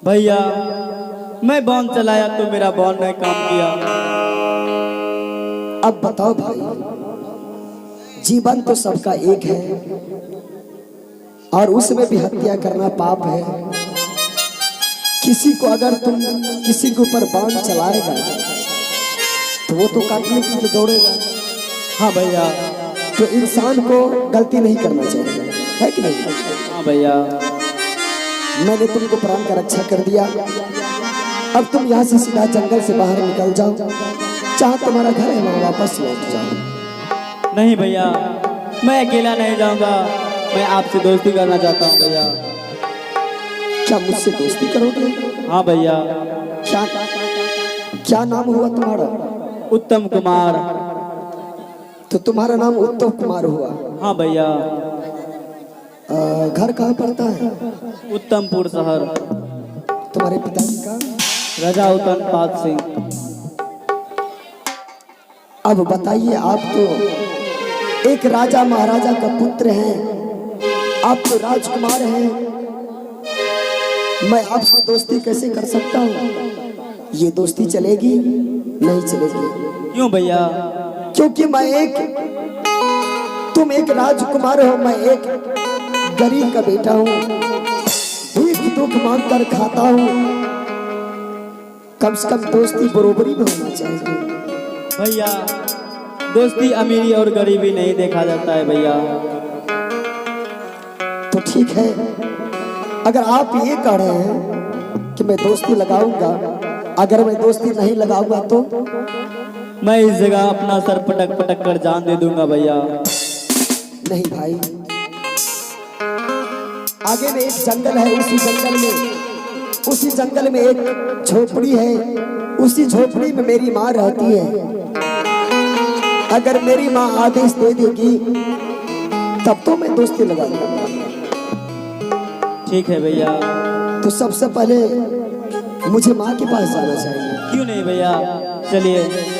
भैया मैं बॉन चलाया तो मेरा बॉन ने काम किया। अब बताओ भाई, जीवन तो सबका एक है और उसमें भी हत्या करना पाप है। किसी को अगर तुम किसी के ऊपर बाण चलाएगा तो वो तो काटने के लिए दौड़ेगा। हाँ भैया। तो इंसान को गलती नहीं करना चाहिए, है कि नहीं? हाँ भैया। मैंने तुमको प्राण का रक्षा कर दिया। अब तुम यहाँ से सीधा जंगल से बाहर निकल जाओ, जहाँ तुम्हारा घर है वहाँ वापस लौट जाओ। नहीं भैया, मैं अकेला नहीं जाऊंगा, मैं आपसे दोस्ती करना चाहता हूँ भैया। क्या मुझसे दोस्ती करोगे? हाँ भैया। क्या क्या नाम हुआ तुम्हारा? उत्तम कुमार। तो तुम्हारा नाम उत्तम कुमार हुआ? हाँ भैया। घर कहाँ पड़ता है? उत्तमपुर शहर। तुम्हारे पिताजी का? राजा उत्तम पाद सिंह। अब बताइए, आप तो एक राजा महाराजा का पुत्र हैं, आप तो राजकुमार हैं, मैं आपसे दोस्ती कैसे कर सकता हूँ? ये दोस्ती चलेगी? नहीं चलेगी। क्यों भैया? क्योंकि तुम एक राजकुमार हो, मैं एक गरीब का बेटा हूँ, भीख दुख मांग कर खाता हूँ। कम से कम दोस्ती बरोबरी में होना चाहिए। भैया दोस्ती अमीरी और गरीबी नहीं देखा जाता है भैया। तो ठीक है, अगर आप ये कह रहे हैं कि मैं दोस्ती लगाऊंगा, अगर मैं दोस्ती नहीं लगाऊंगा तो मैं इस जगह अपना सर पटक पटक कर जान दे दूंगा भैया। नहीं भाई, आगे में एक जंगल है, उसी जंगल में एक झोपड़ी है, उसी झोपड़ी में मेरी माँ रहती है। अगर मेरी माँ आदेश दे देगी तब तो मैं दोस्ती लगा लूंगा। ठीक है भैया। तो सबसे पहले मुझे माँ के पास जाना चाहिए। क्यों नहीं भैया, चलिए।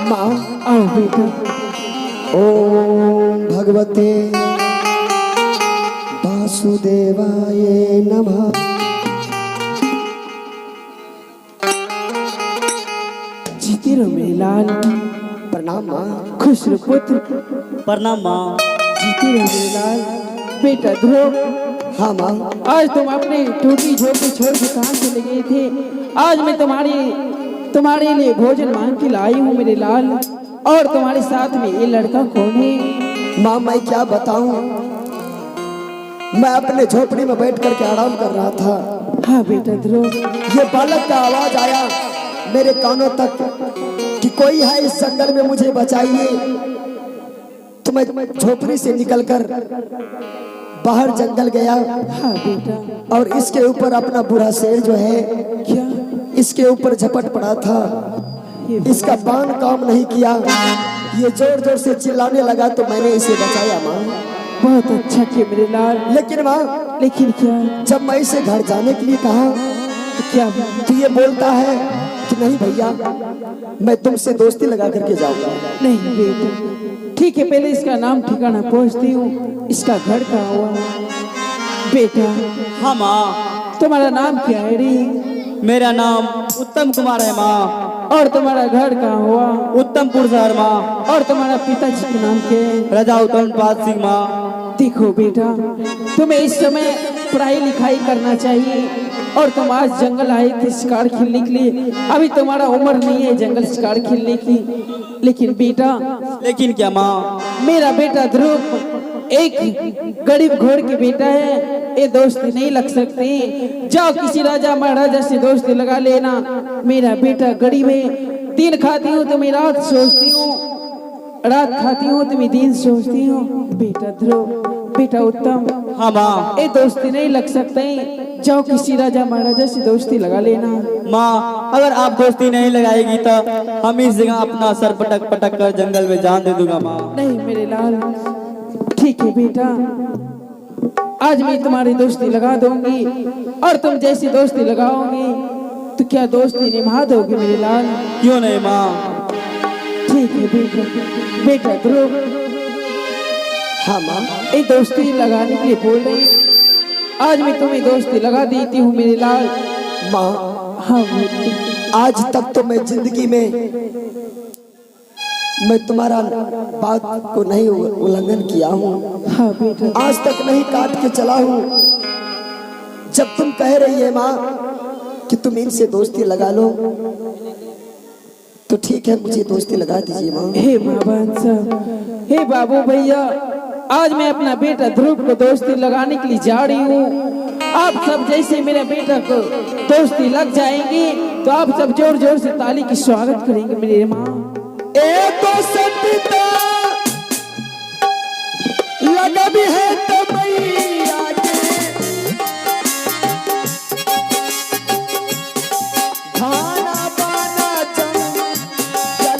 माँ आओ बेटा। ओम भगवते वासुदेवाय नमः। जीते रहो मेरे लाल। प्रणाम माँ। खुश रहो पुत्र। प्रणाम माँ। जीते रहो मेरे लाल। बेटा ध्रुव। हाँ माँ। आज तुम अपने टूटी झोपड़ी छोड़ के कहाँ चले गए थे? आज मैं तुम्हारे लिए भोजन मांग के लाई हूँ मेरे लाल। और तुम्हारे साथ में ये लड़का कौन है? माँ मैं क्या बताऊं, मैं अपने झोपड़ी में बैठ करके आराम कर रहा था। हाँ बेटा ध्रुव। ये बालक का आवाज आया मेरे कानों तक कि कोई है इस जंगल में, मुझे बचाइए। तो मैं झोपड़ी से निकलकर बाहर जंगल गया। हाँ बेटा। और इसके ऊपर अपना बुरा शेर जो है क्या? इसके ऊपर झपट पड़ा था। इसका बाण काम नहीं किया, ये जोर जोर से चिल्लाने लगा तो मैंने इसे बचाया माँ। बहुत अच्छा किया मेरे लाल। लेकिन माँ लेकिन क्या जब मैं इसे घर जाने के लिए कहा तो क्या तो ये बोलता है कि नहीं भैया, मैं तुमसे दोस्ती लगा करके जाऊंगा। नहीं बेटा, ठीक है, पहले इसका नाम ठिकाना पूछती हूँ, इसका घर कहाँ हुआ? बेटा हाँ माँ, तुम्हारा नाम क्या है रे? मेरा नाम उत्तम कुमार है माँ। और तुम्हारा घर कहाँ हुआ? उत्तमपुर शहर माँ। और तुम्हारा पिताजी के नाम क्या है? राजा उत्तम पाद सिंह माँ। देखो बेटा, तुम्हें इस समय पढ़ाई लिखाई करना चाहिए और तुम आज जंगल आए थे शिकार खेलने के लिए। अभी तुम्हारा उम्र नहीं है जंगल शिकार खेलने की। लेकिन बेटा, लेकिन क्या माँ? मेरा बेटा ध्रुव एक गरीब घोड़ के बेटा है, ये दोस्ती नहीं लग सकती। जाओ किसी राजा महाराजा से दोस्ती लगा लेना। मेरा बेटा गरीब है, दिन खाती हूँ तो मैं रात सोचती हूँ, रात खाती हूँ तो मैं दिन सोचती हूँ। बेटा ध्रुव, बेटा उत्तम, हाँ माँ। ये दोस्ती नहीं लग सकते। जाओ किसी राजा महाराजा से दोस्ती लगा लेना। माँ, अगर आप दोस्ती नहीं लगाएगी तो हम इस जगह अपना सर पटक पटक कर जंगल में जान दे दूंगा माँ। नहीं मेरे लाल, ठीक है बेटा, आज मैं तुम्हारी दोस्ती लगा दूंगी और तुम जैसी दोस्ती लगाओगी तो क्या दोस्ती निभा दोगे मेरे लाल? क्यों नहीं माँ? ठीक है बेटा, बेटा ध्रुव, हाँ माँ। ये दोस्ती लगाने के लिए बोल रही, आज मैं तुम्हें दोस्ती लगा देती हूँ मेरे लाल। माँ, हाँ बेटा, आज तक तो मैं जिंदगी में मैं तुम्हारा बात को नहीं उल्लंघन किया हूँ। हाँ बेटा, आज तक नहीं काट के चला हूँ। जब तुम कह रही है माँ कि तुम इनसे दोस्ती लगा लो तो ठीक है, मुझे दोस्ती लगा दीजिए माँ। हे माँ साहब, हे बाबू भैया, आज मैं अपना बेटा ध्रुव को दोस्ती लगाने के लिए जा रही हूँ। आप सब जैसे मेरे बेटा को दोस्ती लग जाएंगी तो आप सब जोर जोर से ताली की स्वागत करेंगे मेरे माँ। ए तो सत्ता लगा भी है तो मैया के खाना पाना चलम मैया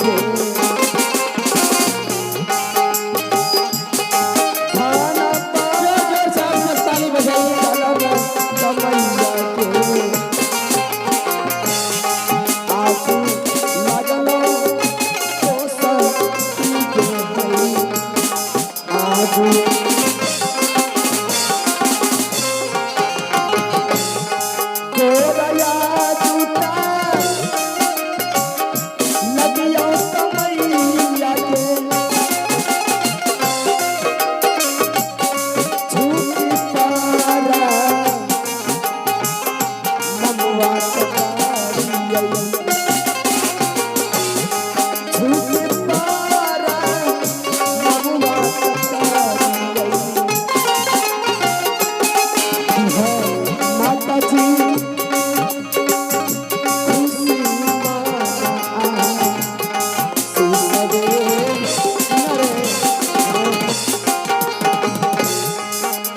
के खाना जोर जोर से आप सब ताली बजाइए। चलम मैया के आंसू लगलो तो सती के भई आंसू गोरया जूता नदियों समैया के झूठी पारा ममुआ कतारिया झूठी पारा ममुआ कतारिया माता जी खुशी माना सुसवे नरे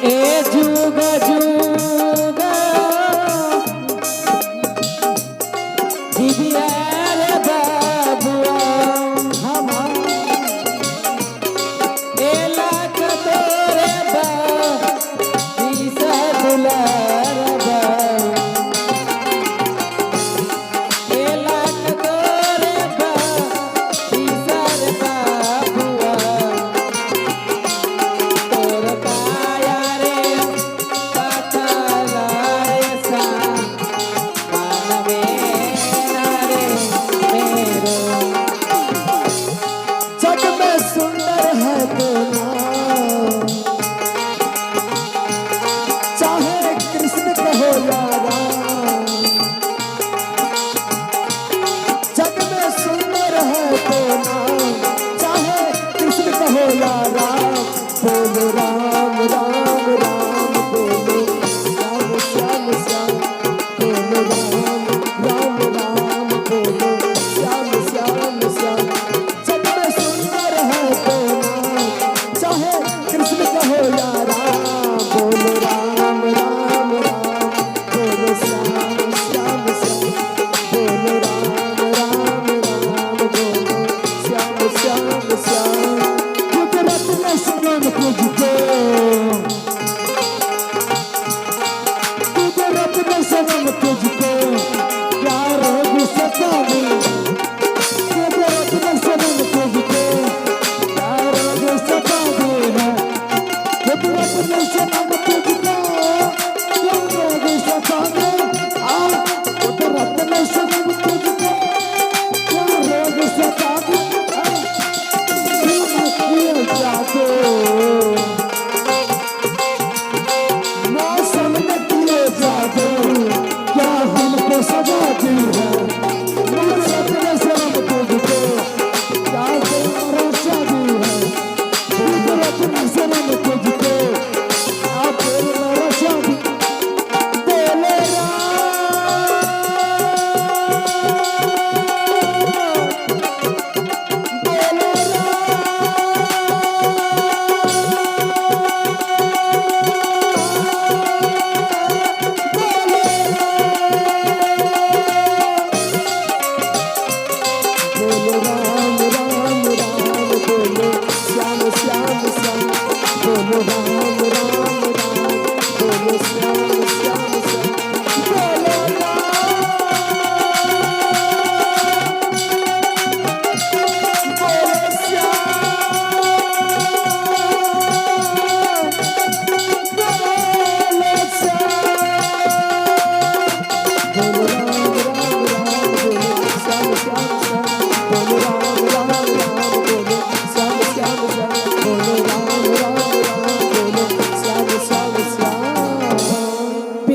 ए जुग जुग दिव्या रे बाबुआ, ए लाख तोरे बा दिसा दुलार बा, ए लाख तोरे बा दिसा रे बाबुआ, तोर काया रे बात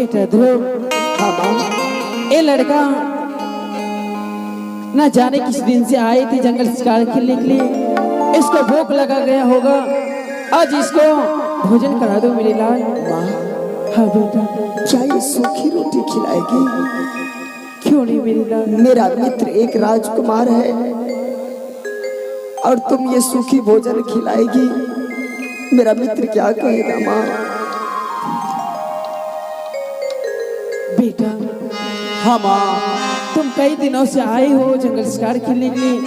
बेटा ध्रुव, हाँ माँ। ये लड़का न जाने किस दिन से आए थे जंगल शिकार खेलने के लिए। इसको भूख लगा गया होगा, आज इसको भोजन करा दो मेरे लाल। माँ, हाँ बेटा। क्या ये सूखी रोटी खिलाएगी? क्यों नहीं मेरे लाल? मेरा मित्र एक राजकुमार है और तुम ये सूखी भोजन खिलाएगी? मेरा मित्र क्या कहेगा माँ? बेटा हाँ माँ। तुम कई दिनों से आए हो जंगल शिकार खेलने के लिए,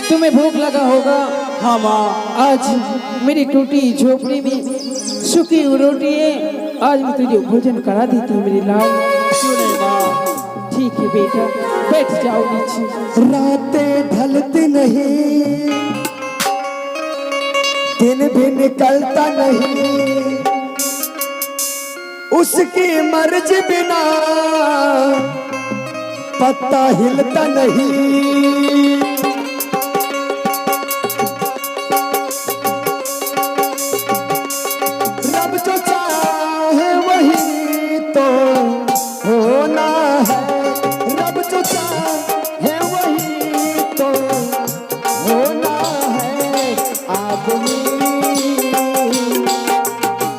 तुम्हें भूख लगा होगा। हाँ माँ। आज मेरी टूटी झोपड़ी में सूखी हुई रोटी है, आज मैं तुझे भोजन करा देती हूँ मेरे लाल। क्यों नहीं माँ? ठीक है बेटा, बैठ जाओ नीचे। रातें ढलती नहीं, दिन भी निकलता नहीं, उसकी मर्जी बिना पत्ता हिलता नहीं। रब जो चाहे वही तो होना है, रब जो चाहे वही तो होना है। आदमी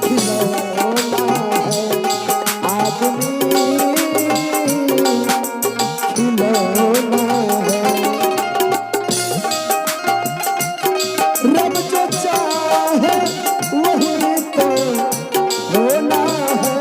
खिलौना है, आदमी खिलौना है। रब जो चाहे वही तो होना है।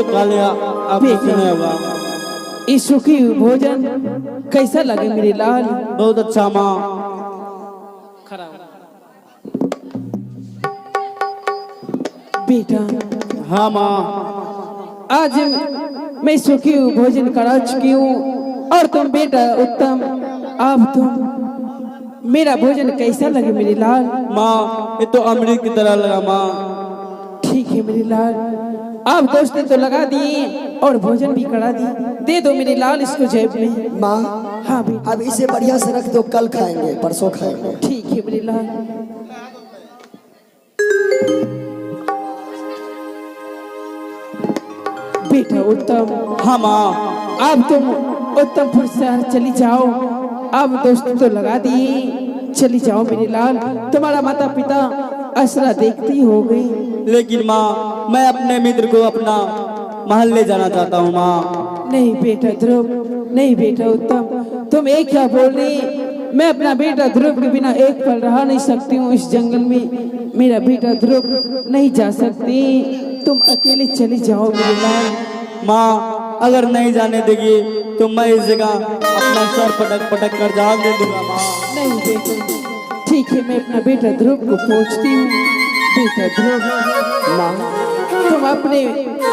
कल आपसे सुना होगा। इस सुखी भोजन कैसा लगे मेरे लाल? बहुत अच्छा माँ। बेटा हाँ माँ, आज मैं सुखी भोजन करा चुकी हूँ और तुम बेटा उत्तम, अब तुम मेरा भोजन कैसा लगे मेरे लाल? माँ ये तो अमृत की तरह लगा माँ। ठीक है मेरे लाल, आप दोस्ती तो लगा दिए और भोजन भी करा दिए, दे दो मेरे लाल इसको जेब में। माँ हाँ बेटा, अब इसे बढ़िया से रख दो, कल खाएंगे परसों खाएंगे। ठीक है मेरे लाल। बेटा उत्तम, हाँ माँ, अब तुम उत्तमपुर शहर चली जाओ, अब दोस्त तो लगा दिए, चली जाओ मेरे लाल। तुम्हारा माता पिता असरा देखती हो गई। लेकिन माँ मैं अपने मित्र को अपना महल ले जाना चाहता हूँ माँ। नहीं बेटा ध्रुव, नहीं बेटा उत्तम, तुम एक क्या बोल रही? मैं अपना बेटा ध्रुव के बिना एक पल रहा नहीं सकती हूँ इस जंगल में। मेरा बेटा ध्रुव नहीं जा सकती, तुम अकेले चली जाओ मेरे लाल। माँ अगर नहीं जाने देगी तो मैं इस जगह अपना सर पटक पटक कर जान दे दूंगा माँ। नहीं बेटा, ठीक है मैं अपना बेटा ध्रुव को पूछती हूँ। बेटा ध्रुव, माँ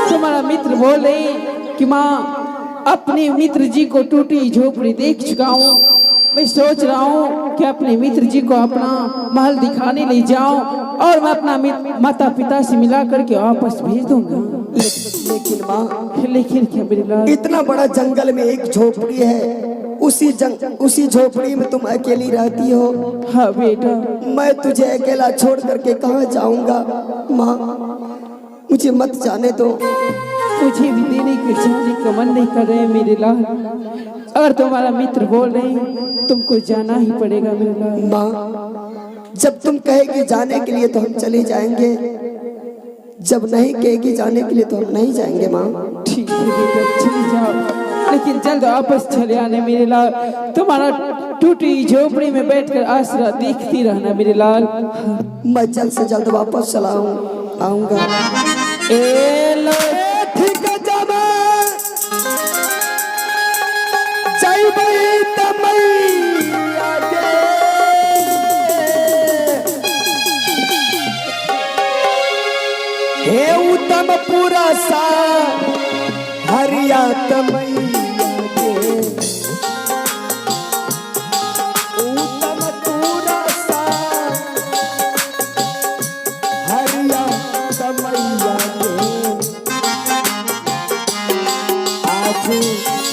तुम्हारा मित्र बोल रहे कि माँ अपने मित्र जी को टूटी झोपड़ी देख चुका हूँ, मैं सोच रहा हूँ कि अपने मित्र जी को अपना महल दिखाने ले जाऊं और मैं अपना माता पिता से मिला करके वापस भेज दूंगा। लेकिन माँ, लेकिन क्या मेरे लाल? इतना बड़ा जंगल में एक झोपड़ी है, उसी झोपड़ी में तुम अकेली रहती हो। हाँ बेटा, मैं तुझे अकेला छोड़ करके कहाँ जाऊंगा? माँ मुझे मत जाने दो। मुझे भी देने के जाने का मन नहीं कर रहे मेरे लाल, अगर तुम्हारा मित्र बोल रहे तुमको जाना ही पड़ेगा मेरे लाल। माँ जब तुम कहेगी जाने के लिए तो हम चले जाएंगे, जब नहीं कहेगी जाने के लिए तो हम नहीं जाएंगे। माँ ठीक है बेटा, चले जाओ, लेकिन जल्द वापस चले आने मेरे लाल। तुम्हारा टूटी झोपड़ी में बैठकर आसरा देखती रहना मेरे लाल। मैं जल्द से जल्द वापस चला आऊंगा। ठीक है जब जइबै त मैया गे, हे उत्तम पूरा सा हरिया त मैया गे, उत्तम पूरा सा हरिया त मैया गे, आज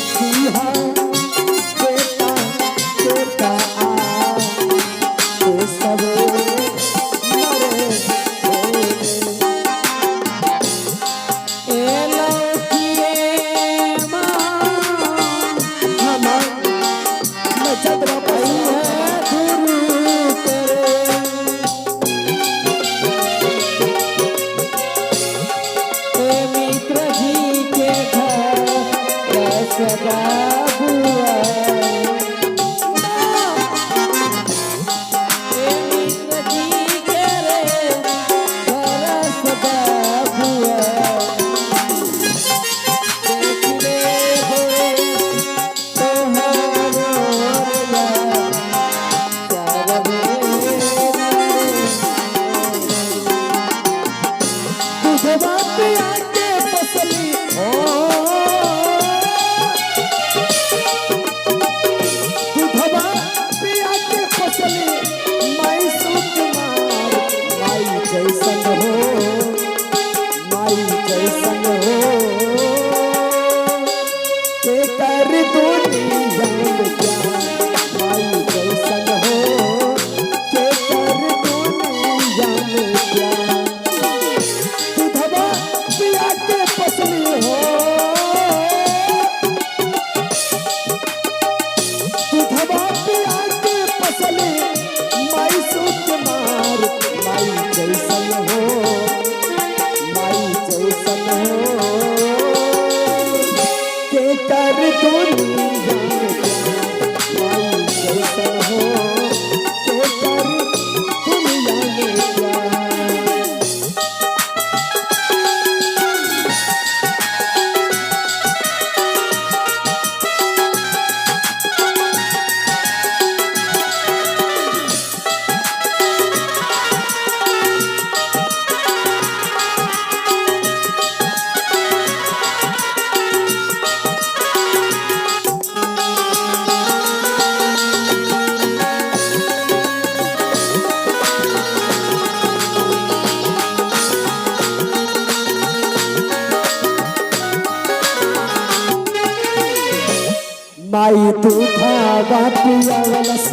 सिंहा बेटा बेटा आ तो सब मरे माई दूधा पियावलस